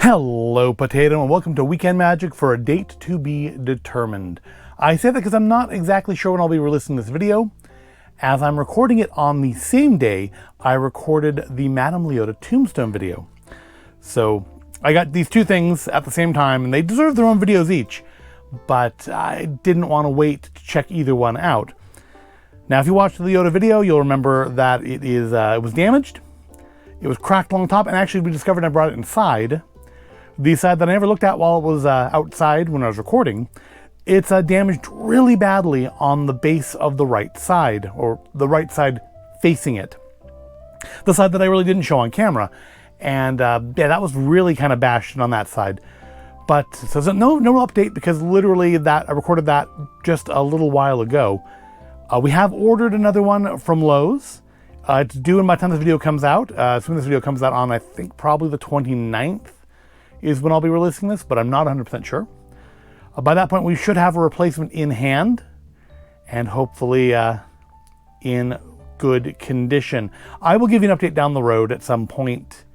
Hello Potato and welcome to Weekend Magic for a date to be determined. I say that because I'm not exactly sure when I'll be releasing this video. As I'm recording it on the same day, I recorded the Madame Leota Tombstone video. So I got these two things at the same time and they deserve their own videos each, but I didn't want to wait to check either one out. Now if you watched the Leota video, you'll remember that it was damaged. It was cracked along the top, and actually we discovered I brought it inside. The side that I never looked at while it was outside when I was recording, it's damaged really badly on the base of the right side, or the right side facing it. The side that I really didn't show on camera. And yeah, that was really kind of bashed on that side. But so no update, because literally I recorded that just a little while ago. We have ordered another one from Lowe's. It's due by the time this video comes out. As soon as this video comes out on, I think probably the 29th. Is when I'll be releasing this, but I'm not 100% sure. By that point, we should have a replacement in hand and hopefully in good condition. I will give you an update down the road at some point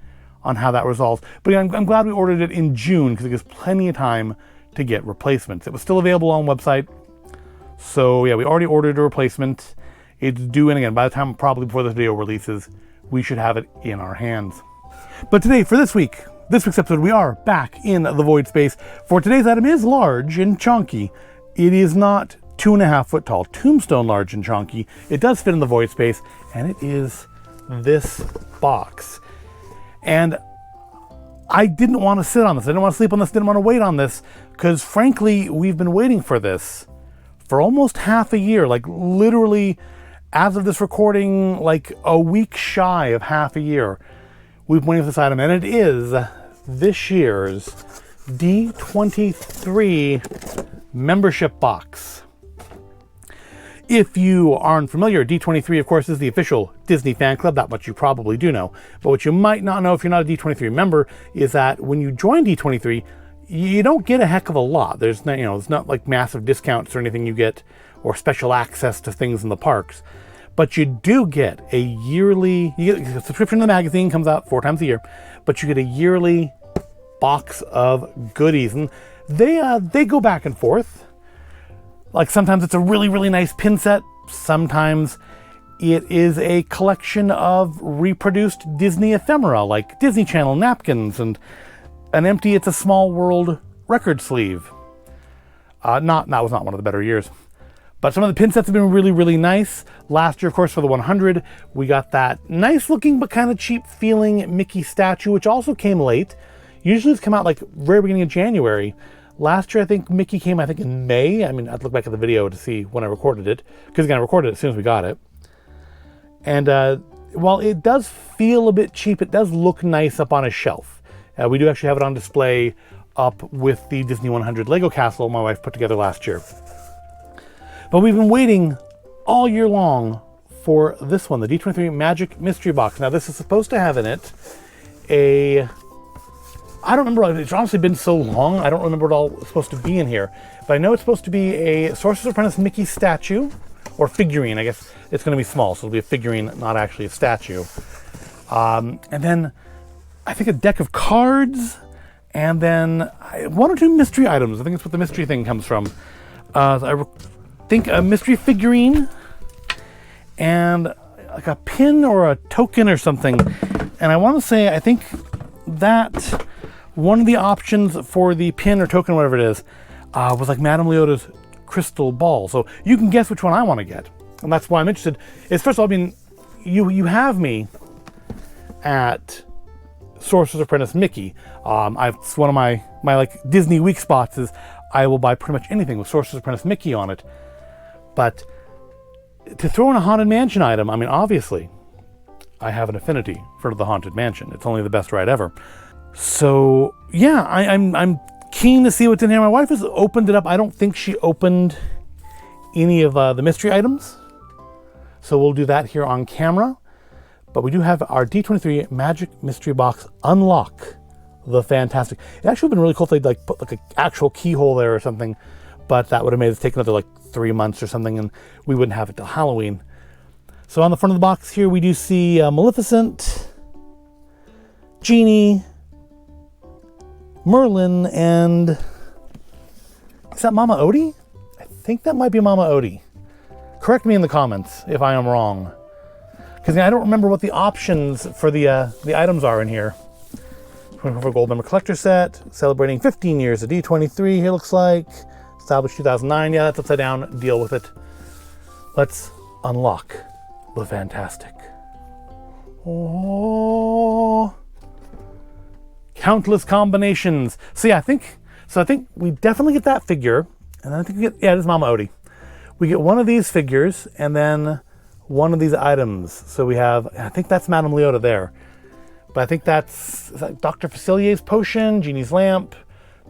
on how that resolves. But yeah, I'm glad we ordered it in June because it gives plenty of time to get replacements. It was still available on the website. So yeah, we already ordered a replacement. It's due in again. By the time, probably before this video releases, we should have it in our hands. But today, for this week's episode, we are back in the void space. For today's item is large and chunky. It is not 2.5 foot tall, tombstone large and chunky. It does fit in the void space, and it is this box. And I didn't want to sit on this. I didn't want to sleep on this. Didn't want to wait on this, because frankly, we've been waiting for this for almost half a year. Like literally, as of this recording, like a week shy of half a year. We've been waiting for this item, and it is this year's D23 membership box. If you aren't familiar, D23, of course, is the official Disney fan club. That much you probably do know. But what you might not know if you're not a D23 member is that when you join D23, you don't get a heck of a lot. There's not, it's not like massive discounts or anything you get, or special access to things in the parks. But you do get a yearly, you get a subscription to the magazine, comes out 4 times a year, but you get a yearly box of goodies. And they go back and forth. Like sometimes it's a really, really nice pin set. Sometimes it is a collection of reproduced Disney ephemera, like Disney Channel napkins and an empty It's a Small World record sleeve. That was not one of the better years. But some of the pin sets have been really, really nice. Last year, of course, for the 100, we got that nice looking but kind of cheap feeling Mickey statue, which also came late. Usually it's come out like very beginning of January. Last year, I think Mickey came, in May. I mean, I'd look back at the video to see when I recorded it, because again, I recorded it as soon as we got it. And while it does feel a bit cheap, it does look nice up on a shelf. We do actually have it on display up with the Disney 100 Lego castle my wife put together last year. But we've been waiting all year long for this one, the D23 Magic Mystery Box. Now this is supposed to have in it I don't remember, it's honestly been so long, I don't remember what all is supposed to be in here. But I know it's supposed to be a Sorcerer's Apprentice Mickey statue, or figurine. I guess it's going to be small, so it'll be a figurine, not actually a statue. And then I think a deck of cards, and then 1 or 2 mystery items. I think that's what the mystery thing comes from. I think a mystery figurine and like a pin or a token or something. And I want to say, I think that one of the options for the pin or token, whatever it is, was like Madame Leota's crystal ball. So you can guess which one I want to get. And that's why I'm interested. Is first of all, I mean, you have me at Sorcerer's Apprentice Mickey. It's one of my like Disney weak spots is I will buy pretty much anything with Sorcerer's Apprentice Mickey on it. But to throw in a Haunted Mansion item, I mean, obviously, I have an affinity for the Haunted Mansion. It's only the best ride ever. So, yeah, I'm keen to see what's in here. My wife has opened it up. I don't think she opened any of the mystery items. So we'll do that here on camera. But we do have our D23 Magic Mystery Box Unlock the Fantastic. It actually would have been really cool if they'd like put like an actual keyhole there or something. But that would have made us take another like 3 months or something, and we wouldn't have it till Halloween. So on the front of the box here, we do see Malificent, Genie, Merlin and... Is that Mama Odie? I think that might be Mama Odie. Correct me in the comments if I am wrong. Because I don't remember what the options for the items are in here. For gold member collector set, celebrating 15 years of D23 here looks like. Established 2009, yeah, that's upside down, deal with it. Let's unlock the fantastic. Oh, countless combinations. So yeah, I think we definitely get that figure. And then I think we get, yeah, this is Mama Odie. We get one of these figures and then one of these items. So we have, I think that's Madame Leota there. But I think that's Dr. Facilier's potion, Genie's lamp,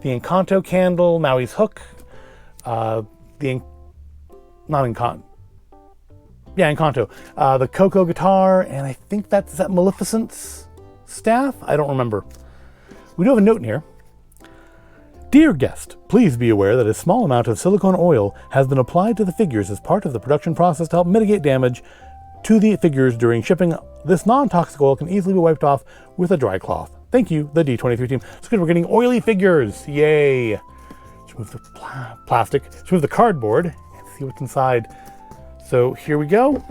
the Encanto candle, Maui's hook, Encanto, the Coco guitar, and I think is that Maleficent's staff? I don't remember. We do have a note in here. Dear guest, please be aware that a small amount of silicone oil has been applied to the figures as part of the production process to help mitigate damage to the figures during shipping. This non-toxic oil can easily be wiped off with a dry cloth. Thank you, the D23 team. So good, we're getting oily figures. Yay. Let's remove the plastic. Let's remove the cardboard and see what's inside. So here we go.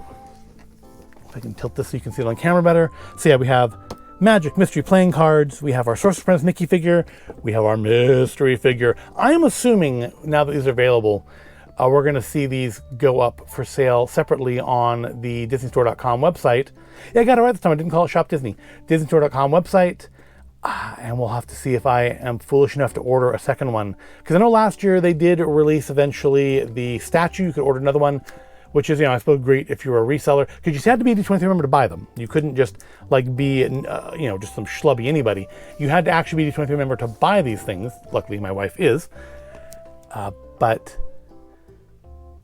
If I can tilt this so you can see it on camera better. So yeah, we have Magic Mystery playing cards. We have our Sorcerer Apprentice Mickey figure. We have our mystery figure. I am assuming now that these are available, we're going to see these go up for sale separately on the DisneyStore.com website. Yeah, I got it right this time. I didn't call it Shop Disney. DisneyStore.com website. And we'll have to see if I am foolish enough to order a second one. Because I know last year they did release eventually the statue. You could order another one, which is, I suppose great if you're a reseller. Because you had to be a D23 member to buy them. You couldn't just be, just some schlubby anybody. You had to actually be a D23 member to buy these things. Luckily, my wife is. But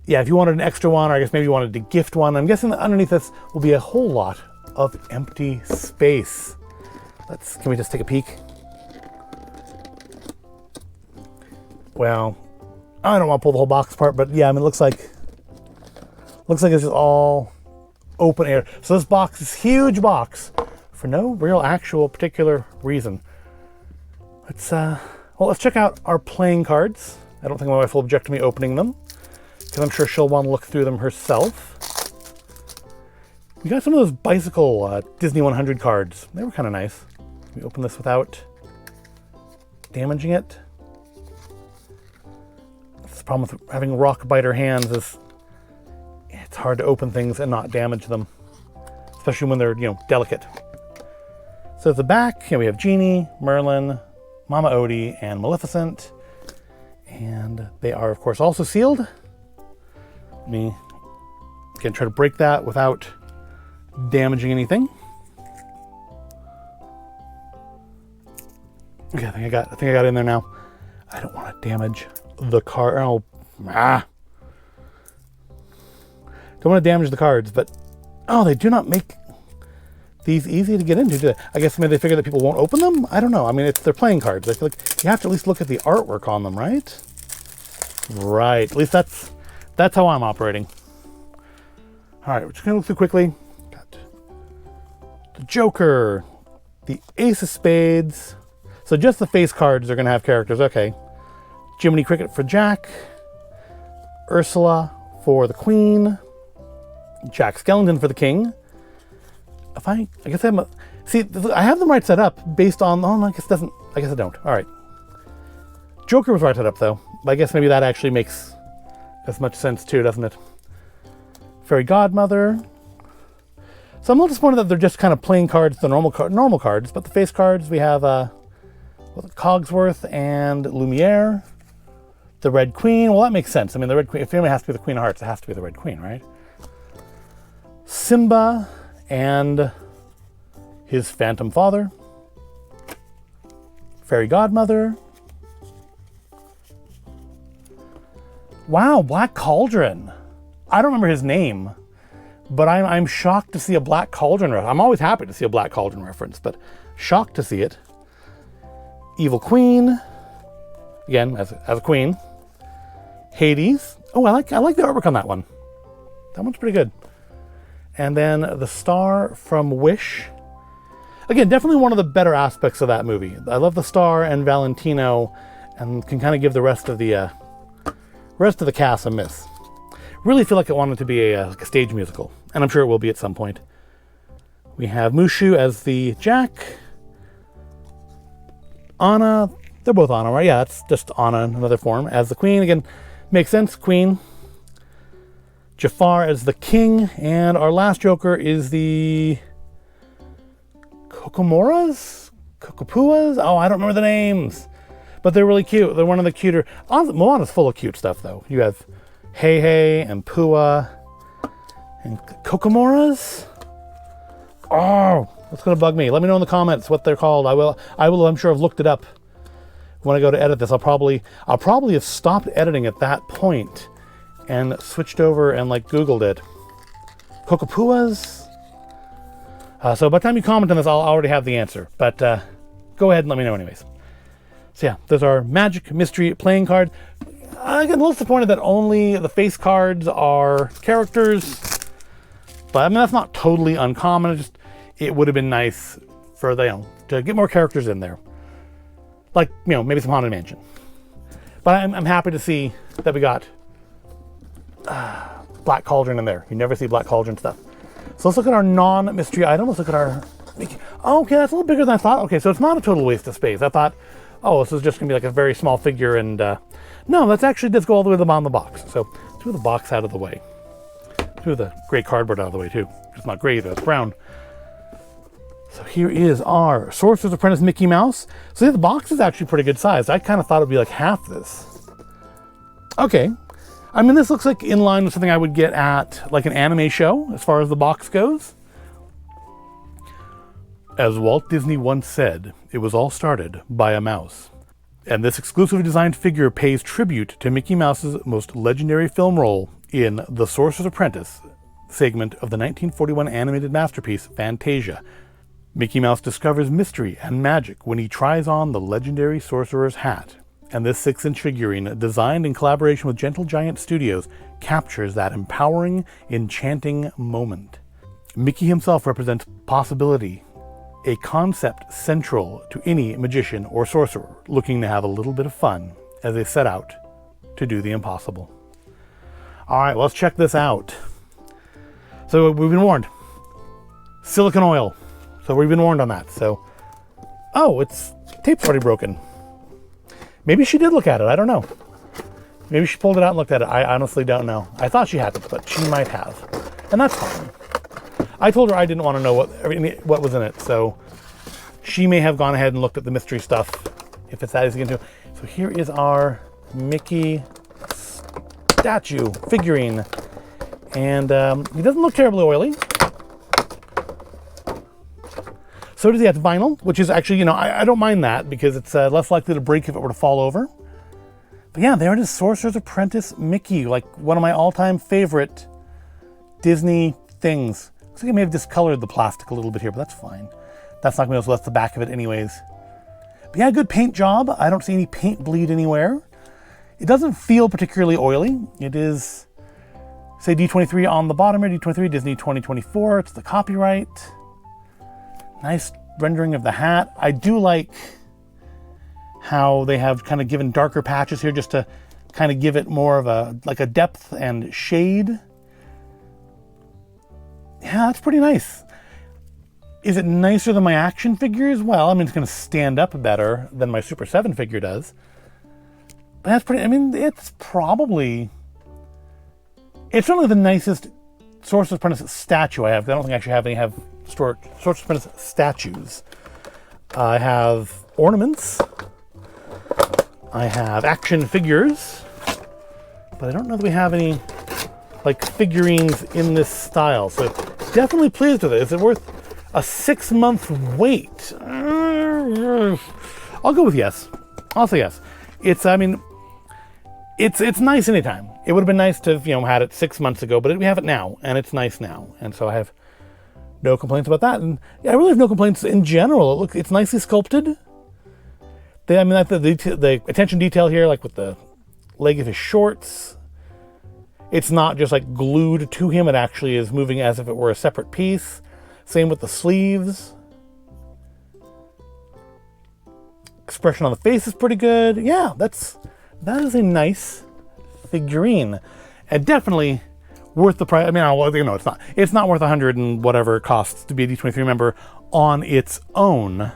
yeah, if you wanted an extra one, or I guess maybe you wanted to gift one, I'm guessing that underneath this will be a whole lot of empty space. Can we just take a peek? Well, I don't want to pull the whole box apart, but yeah, I mean, it looks like it's just all open air. So this box is a huge box for no real actual particular reason. Let's check out our playing cards. I don't think my wife will object to me opening them, because I'm sure she'll want to look through them herself. We got some of those bicycle Disney 100 cards. They were kind of nice. Can we open this without damaging it? That's the problem with having rock biter hands, is it's hard to open things and not damage them, especially when they're, delicate. So at the back, we have Genie, Merlin, Mama Odie, and Maleficent. And they are, of course, also sealed. Let me, again, try to break that without damaging anything. Okay, I think I got it in there now. I don't want to damage the card. Don't want to damage the cards, but they do not make these easy to get into, do they? I guess maybe they figure that people won't open them? I don't know. I mean, they're playing cards. I feel like you have to at least look at the artwork on them, right? Right. At least that's how I'm operating. All right, we're just going to look through quickly. Got the Joker, the Ace of Spades. So just the face cards are going to have characters. Okay. Jiminy Cricket for Jack. Ursula for the Queen. Jack Skellington for the King. I guess I have them right set up based on, I guess I don't. All right. Joker was right set up though. But I guess maybe that actually makes as much sense too, doesn't it? Fairy Godmother. So I'm a little disappointed that they're just kind of playing cards, the normal cards, but the face cards we have Cogsworth and Lumiere. The Red Queen. Well, that makes sense. I mean, the Red Queen, if anybody has to be the Queen of Hearts, it has to be the Red Queen, right? Simba and his Phantom Father. Fairy Godmother. Wow, Black Cauldron. I don't remember his name, but I'm shocked to see a Black Cauldron reference. I'm always happy to see a Black Cauldron reference, but shocked to see it. Evil Queen, again as a queen. Hades. Oh, I like the artwork on that one. That one's pretty good. And then the Star from Wish. Again, definitely one of the better aspects of that movie. I love the star and Valentino, and can kind of give the rest of the cast a miss. Really feel like it wanted to be like a stage musical, and I'm sure it will be at some point. We have Mushu as the Jack. Anna, they're both Anna, right? Yeah, it's just Anna in another form as the Queen. Again, makes sense, Queen. Jafar as the King, and our last Joker is the Kokomoras? Kokopuas? Oh, I don't remember the names. But they're really cute. They're one of the cuter. Moana's full of cute stuff, though. You have Heihei and Pua and Kokomoras. Oh, that's gonna bug me. Let me know in the comments what they're called. I will. I'm sure I've looked it up. When I go to edit this, I'll probably have stopped editing at that point and switched over and like Googled it. Kokopuas. So by the time you comment on this, I'll already have the answer. But go ahead and let me know anyways. So yeah, there's our Magic Mystery playing card. I get a little disappointed that only the face cards are characters. But I mean, that's not totally uncommon. It would have been nice for to get more characters in there. Like, maybe some Haunted Mansion. But I'm happy to see that we got Black Cauldron in there. You never see Black Cauldron stuff. So let's look at our non-mystery item. Let's look at our Mickey. Oh, okay, that's a little bigger than I thought. Okay, so it's not a total waste of space. I thought, oh, this is just going to be like a very small figure. And no, that's actually does go all the way to the bottom of the box. So let's move the box out of the way. Let's move the gray cardboard out of the way, too. It's not gray, though. It's brown. So here is our Sorcerer's Apprentice Mickey Mouse. So the box is actually pretty good size. I kind of thought it would be like half this. Okay. I mean, this looks like in line with something I would get at like an anime show as far as the box goes. As Walt Disney once said, it was all started by a mouse. And this exclusively designed figure pays tribute to Mickey Mouse's most legendary film role in The Sorcerer's Apprentice segment of the 1941 animated masterpiece Fantasia. Mickey Mouse discovers mystery and magic when he tries on the legendary sorcerer's hat. And this 6-inch figurine, designed in collaboration with Gentle Giant Studios, captures that empowering, enchanting moment. Mickey himself represents possibility, a concept central to any magician or sorcerer looking to have a little bit of fun as they set out to do the impossible. All right, let's check this out. So we've been warned. Silicone oil. So we've been warned on that. So, oh, tape's already broken. Maybe she did look at it. I don't know. Maybe she pulled it out and looked at it. I honestly don't know. I thought she hadn't, but she might have. And that's fine. I told her I didn't want to know what was in it. So she may have gone ahead and looked at the mystery stuff if it's that easy to get into. So here is our Mickey statue figurine. And he doesn't look terribly oily. So does he have vinyl, which is actually, I don't mind that because it's less likely to break if it were to fall over. But yeah, there it is, Sorcerer's Apprentice Mickey, like one of my all-time favorite Disney things. Looks like I may have discolored the plastic a little bit here, but that's fine. That's not going to be able to let the back of it anyways. But yeah, good paint job. I don't see any paint bleed anywhere. It doesn't feel particularly oily. It is, say, D23 on the bottom here, D23 Disney 2024. It's the copyright. Nice rendering of the hat. I do like how they have kind of given darker patches here just to kind of give it more of a depth and shade. Yeah, that's pretty nice. Is it nicer than my action figures? Well, I mean, it's going to stand up better than my Super 7 figure does. But that's pretty, I mean, it's certainly the nicest Sorcerer's Apprentice statue I have. I don't think I actually have Sorcerer's Apprentice statues. I have ornaments. I have action figures. But I don't know that we have any like figurines in this style. So definitely pleased with it. Is it worth a 6-month wait? I'll go with yes. I'll say yes. It's nice anytime. It would have been nice to have, had it 6 months ago, but we have it now, and it's nice now. And so I have no complaints about that. And yeah, I really have no complaints in general. It's nicely sculpted. The attention detail here, like with the leg of his shorts, it's not just like glued to him. It actually is moving as if it were a separate piece. Same with the sleeves. expression on the face is pretty good. Yeah, that is a nice figurine, and definitely worth the price. I mean, you know, it's not worth 100 and whatever it costs to be a D23 member on its own.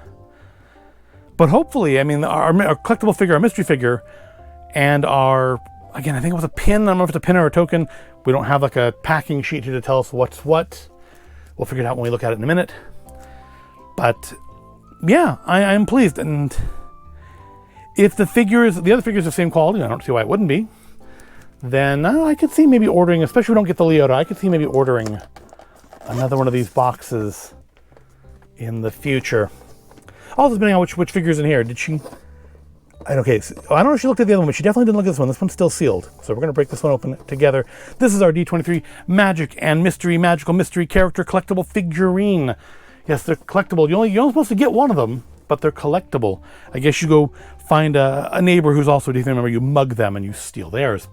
But hopefully, I mean, our collectible figure, our mystery figure, and our, again, I think it was a pin. I don't know if it's a pin or a token. We don't have like a packing sheet here to tell us what's what. We'll figure it out when we look at it in a minute. But yeah, I'm pleased. And if the other figures are the same quality, I don't see why it wouldn't be, then I could see maybe ordering, especially if we don't get the Leota, I could see maybe ordering another one of these boxes in the future. Also, depending on which figure's in here. Did she? Okay, so I don't know if she looked at the other one, but she definitely didn't look at this one. This one's still sealed. So we're going to break this one open together. This is our D23 Magical Mystery Character Collectible Figurine. Yes, they're collectible. You're only supposed to get one of them, but they're collectible. I guess you go find a neighbor who's also a D23 member, you mug them and you steal theirs.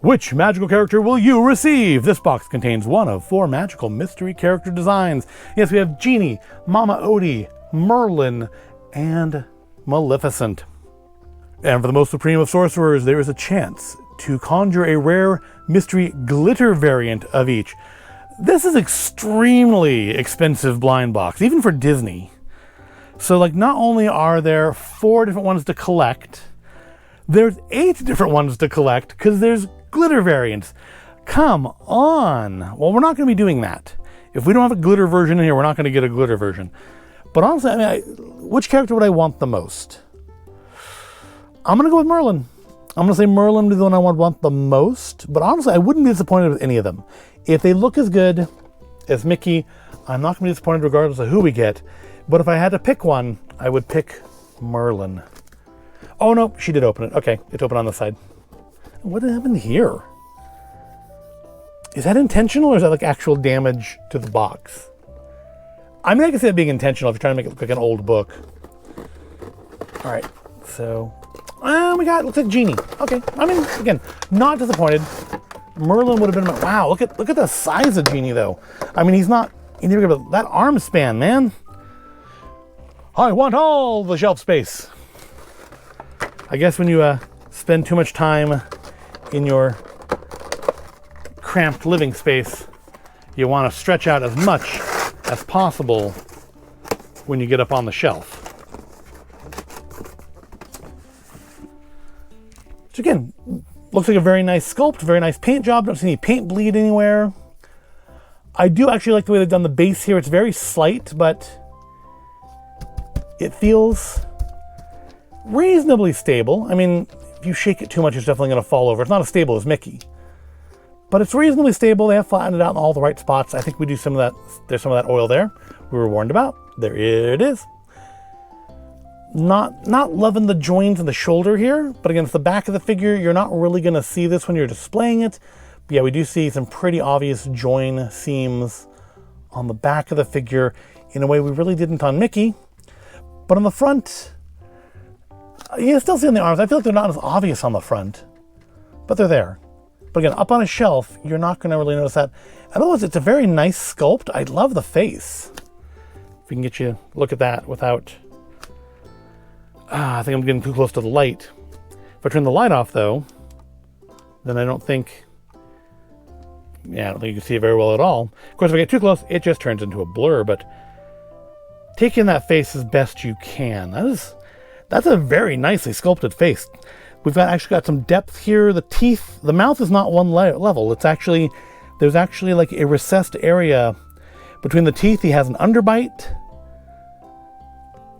Which magical character will you receive? This box contains one of 4 magical mystery character designs. Yes, we have Genie, Mama Odie, Merlin, and Malificent. And for the most supreme of sorcerers, there is a chance to conjure a rare mystery glitter variant of each. This is extremely expensive blind box, even for Disney. So like, not only are there 4 different ones to collect, there's 8 different ones to collect because there's glitter variants. Come on. Well, we're not going to be doing that. If we don't have a glitter version in here, we're not going to get a glitter version. But honestly, I mean, which character would I want the most? I'm going to go with Merlin. I'm going to say Merlin would be the one I would want the most. But honestly, I wouldn't be disappointed with any of them. If they look as good as Mickey, I'm not going to be disappointed regardless of who we get. But if I had to pick one, I would pick Merlin. Oh, no, she did open it. Okay, it's open on the side. What happened here? Is that intentional or is that like actual damage to the box? I mean, I can see it being intentional if you're trying to make it look like an old book. All right, so we got, looks like Genie. Okay, I mean, again, not disappointed. Merlin would have been, wow, look at the size of Genie though. I mean, he's not, that arm span, man. I want all the shelf space. I guess when you spend too much time in your cramped living space, you want to stretch out as much as possible when you get up on the shelf. So again, looks like a very nice sculpt, very nice paint job. Don't see any paint bleed anywhere. I do actually like the way they've done the base here. It's very slight, but it feels reasonably stable. I mean, if you shake it too much, it's definitely going to fall over. It's not as stable as Mickey, but it's reasonably stable. They have flattened it out in all the right spots. I think we do some of that. There's some of that oil there we were warned about. There it is. Not loving the joins in the shoulder here, but again, it's the back of the figure. You're not really going to see this when you're displaying it. But yeah, we do see some pretty obvious join seams on the back of the figure in a way we really didn't on Mickey. But on the front, you still see on the arms. I feel like they're not as obvious on the front, but they're there. But again, up on a shelf, you're not going to really notice that. And otherwise, it's a very nice sculpt. I love the face. If we can get you to look at that without... I think I'm getting too close to the light. If I turn the light off, though, then I don't think... Yeah, I don't think you can see it very well at all. Of course, if I get too close, it just turns into a blur, but take in that face as best you can. That's a very nicely sculpted face. We've actually got some depth here. The teeth, the mouth is not one level. It's actually, there's actually like a recessed area between the teeth. He has an underbite.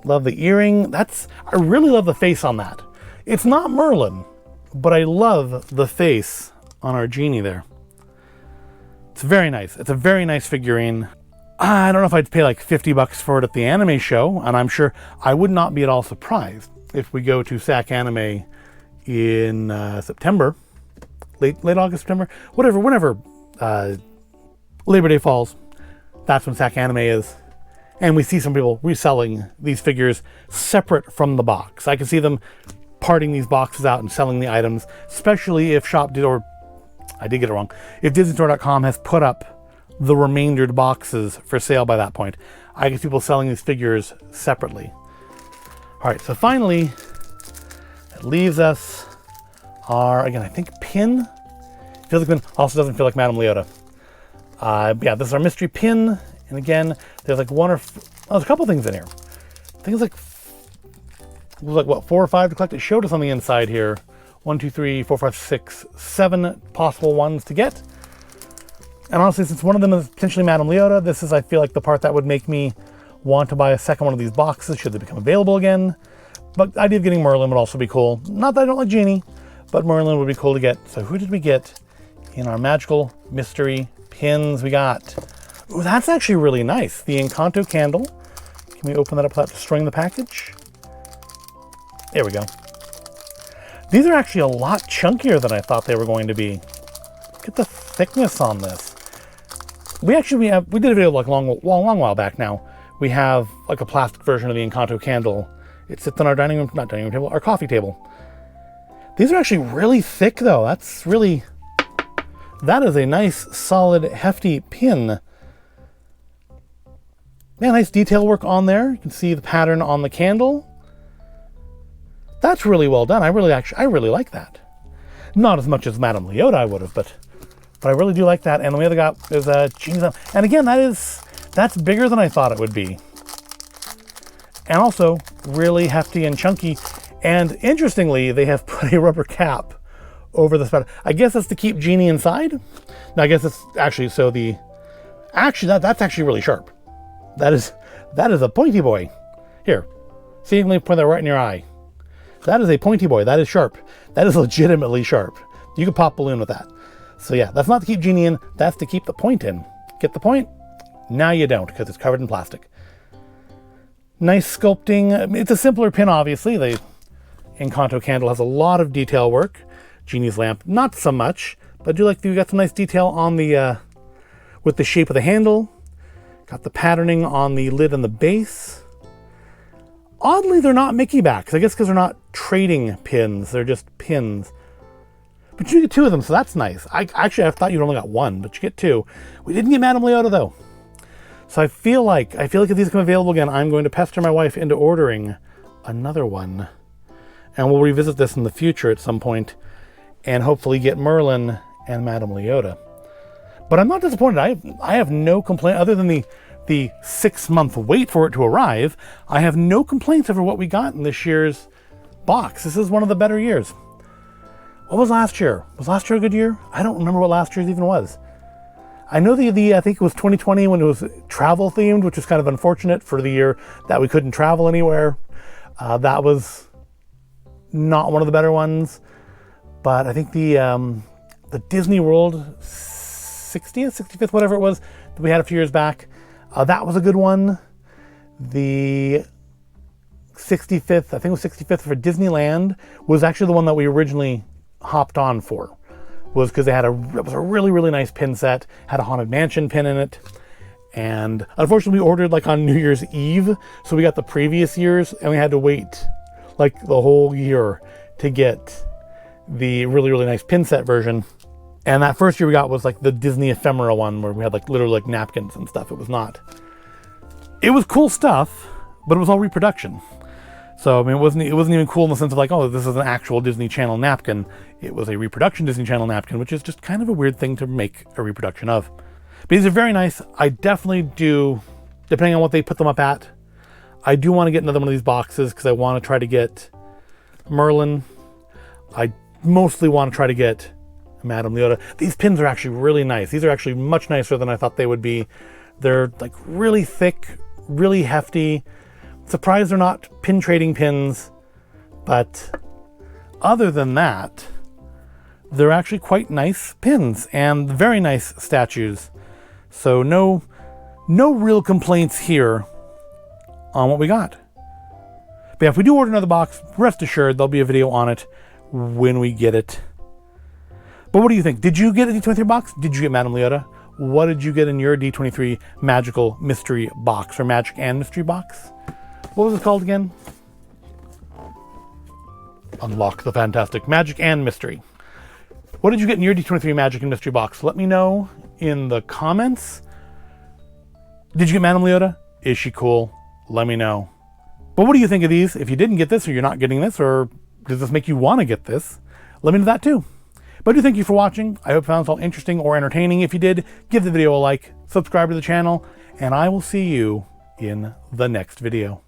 Love the earring. I really love the face on that. It's not Merlin, but I love the face on our Genie there. It's very nice. It's a very nice figurine. I don't know if I'd pay like $50 for it at the anime show, and I'm sure I would not be at all surprised if we go to SAC Anime in September, late August, September, whenever Labor Day falls. That's when SAC Anime is, and we see some people reselling these figures separate from the box. I can see them parting these boxes out and selling the items, especially if I did get it wrong. If DisneyStore.com has put up the remaindered boxes for sale by that point, I can see people selling these figures separately. All right, so finally, it leaves us our, again, I think pin. Feels like pin, also doesn't feel like Madame Leota. Yeah, this is our mystery pin. And again, there's like there's a couple things in here. Things like, it was like what, 4 or 5 to collect. It showed us on the inside here. 1, 2, 3, 4, 5, 6, 7 possible ones to get. And honestly, since one of them is potentially Madame Leota, this is, I feel like, the part that would make me want to buy a second one of these boxes should they become available again. But the idea of getting Merlin would also be cool. Not that I don't like Genie, but Merlin would be cool to get. So who did we get in our magical mystery pins we got? Ooh, that's actually really nice. The Encanto candle. Can we open that up without destroying the package? There we go. These are actually a lot chunkier than I thought they were going to be. Look at the thickness on this. We did a video like long while back now. We have like a plastic version of the Encanto candle. It sits on our not dining room table, our coffee table. These are actually really thick though. That is a nice, solid, hefty pin. Yeah, nice detail work on there. You can see the pattern on the candle. That's really well done. I really like that. Not as much as Madame Leota I would have, but I really do like that. And the other got is Genie's. And again, that's bigger than I thought it would be. And also really hefty and chunky. And interestingly, they have put a rubber cap over the spout. I guess that's to keep Genie inside. No, I guess it's actually so that's actually really sharp. That is a pointy boy. Here, see, let me point that right in your eye. That is a pointy boy. That is sharp. That is legitimately sharp. You could pop balloon with that. So yeah, that's not to keep Genie in. That's to keep the point in. Get the point? Now you don't, because it's covered in plastic. Nice sculpting. It's a simpler pin, obviously. The Encanto candle has a lot of detail work. Genie's lamp, not so much. But I do like that we got some nice detail on the with the shape of the handle. Got the patterning on the lid and the base. Oddly, they're not Mickey backs. I guess because they're not trading pins. They're just pins. But you get 2 of them, so that's nice. I thought you only got 1, but you get 2. We didn't get Madame Leota, though. So I feel like if these come available again, I'm going to pester my wife into ordering another one. And we'll revisit this in the future at some point and hopefully get Merlin and Madame Leota. But I'm not disappointed. I have no complaint other than the 6-month wait for it to arrive. I have no complaints over what we got in this year's box. This is one of the better years. What was last year? Was last year a good year? I don't remember what last year's even was. I know I think it was 2020 when it was travel themed, which is kind of unfortunate for the year that we couldn't travel anywhere. That was not one of the better ones. But I think the Disney World 60th, 65th, whatever it was that we had a few years back, that was a good one. The 65th, I think it was 65th for Disneyland, was actually the one that we originally hopped on for. Was because it was a really, really nice pin set, had a Haunted Mansion pin in it. And unfortunately we ordered like on New Year's Eve, so we got the previous year's and we had to wait like the whole year to get the really, really nice pin set version. And that first year we got was like the Disney ephemera one where we had like literally like napkins and stuff. It was cool stuff, but it was all reproduction. So I mean, it wasn't even cool in the sense of like, oh, this is an actual Disney Channel napkin. It was a reproduction Disney Channel napkin, which is just kind of a weird thing to make a reproduction of. But these are very nice. I definitely do, depending on what they put them up at, I do want to get another one of these boxes because I want to try to get Merlin. I mostly want to try to get Madame Leota. These pins are actually really nice. These are actually much nicer than I thought they would be. They're like really thick, really hefty. Surprised they're not pin trading pins, but other than that, they're actually quite nice pins and very nice statues. So no real complaints here on what we got. But yeah, if we do order another box, rest assured there'll be a video on it when we get it. But what do you think? Did you get a D23 box? Did you get Madame Leota? What did you get in your D23 magical mystery box or magic and mystery box? What was it called again? Unlock the fantastic magic and mystery. What did you get in your D23 magic and mystery box? Let me know in the comments. Did you get Madame Leota? Is she cool? Let me know. But what do you think of these? If you didn't get this, or you're not getting this, or does this make you want to get this? Let me know that too. But I do thank you for watching. I hope you found this all interesting or entertaining. If you did, give the video a like, subscribe to the channel, and I will see you in the next video.